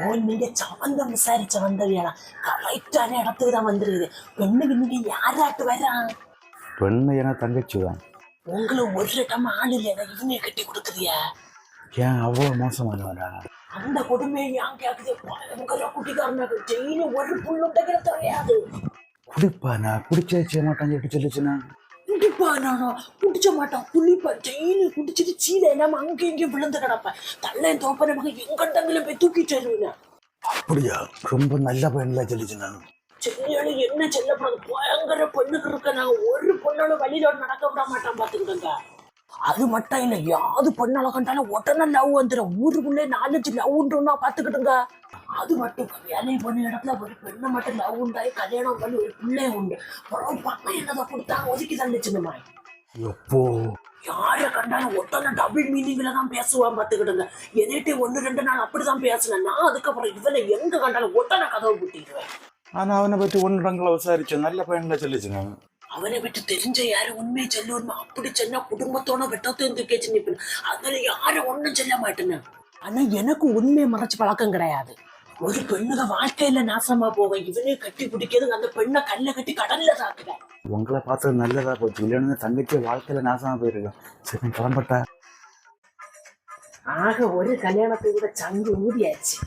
ஓ நீங்க சம்பந்தம் விசாரிச்ச வந்தவியா கரெக்டான இடத்துக்கு தான் வந்துருக்குது. பெண்ணுக்கு நீங்க யாராட்டு வரா? பெண்ணு என தங்கச்சி தான். உங்களை ஒரு இடம் ஆள் இல்லையா இவங்க கட்டி கொடுக்குறியா? ஏன் அவ்வளோ மோசமானவரா? அந்த கொடுமையை ஏன் கேக்குது? பயங்கர குட்டிக்காரனாக செயினு ஒரு புல்லுண்டைக்கிற தெரியாது. குடிப்பானா? குடிச்சே மாட்டான் சொல்லிட்டு சொல்லிச்சுன்னா குடிப்பா நானா குடிச்ச மாட்டான். குளிப்பா செயினு குடிச்சிட்டு சீலை நம்ம அங்கே இங்கேயும் விழுந்து கிடப்பேன். தள்ளேன் தோப்ப நமக்கு எங்கண்டங்களும் போய் தூக்கிட்டு வருவேன். அப்படியா? ரொம்ப நல்ல பையன்ல சொல்லிச்சுன்னா செல்லியால என்ன செல்லப்படாது பயங்கர பெண்ணுக்கு இருக்க. நாங்க ஒரு பொண்ணால வழியில நடக்க விட மாட்டான் பாத்துக்கிட்டோங்க. அது மட்டும் இல்ல, யாது பொண்ணால கண்டாலும் உடனே லவ் வந்துடும். ஊருக்குள்ளே 4-5 லவ் உண்டுன்னா பாத்துக்கிட்டுங்க. அது மட்டும் வேலை பண்ண இடத்துல ஒரு பெண்ணை மட்டும் லவ் உண்டாயி கல்யாணம் பண்ணி ஒரு பிள்ளை உண்டு. அப்புறம் பக்கம் என்னதை கொடுத்தா ஒதுக்கி தள்ளிச்சுமா. எப்போ யாரை கண்டாலும் உடனே டபுள் மீனிங்ல தான் பேசுவான் பாத்துக்கிட்டுங்க. என்னட்டே 1-2 நாள் அப்படிதான் பேசுனேன். நான் அதுக்கப்புறம் இவனை எங்க கண்டாலும் உடனே கதவை பூட்டிடுவேன். ஆனா அவனை பற்றி ஒன்றங்களை விசாரிச்சேன். நல்ல பையன்ல சொல்லிச்சுன்னா அவனை விட்டு தெரிஞ்ச யாரும் உண்மையை சொல்லுவோம். அப்படி சொன்னா குடும்பத்தோட வெட்டத்தையும் தூக்கி நிற்பேன். அதுல யாரும் ஒண்ணும் சொல்ல மாட்டேன்னு. ஆனா எனக்கு உண்மையை மறைச்சு பழக்கம் கிடையாது. ஒரு பெண்ணுக வாழ்க்கையில நாசமா போக இவனே கட்டி பிடிக்கிறது அந்த பெண்ணை கல்ல கட்டி கடல்ல சாக்குறேன். உங்களை பார்த்தது நல்லதா போச்சு. இல்லைன்னு தங்கச்சி வாழ்க்கையில நாசமா போயிருக்கேன். சரி கிளம்பட்டா. ஆக ஒரு கல்யாணத்தை விட சங்கு ஊதியாச்சு.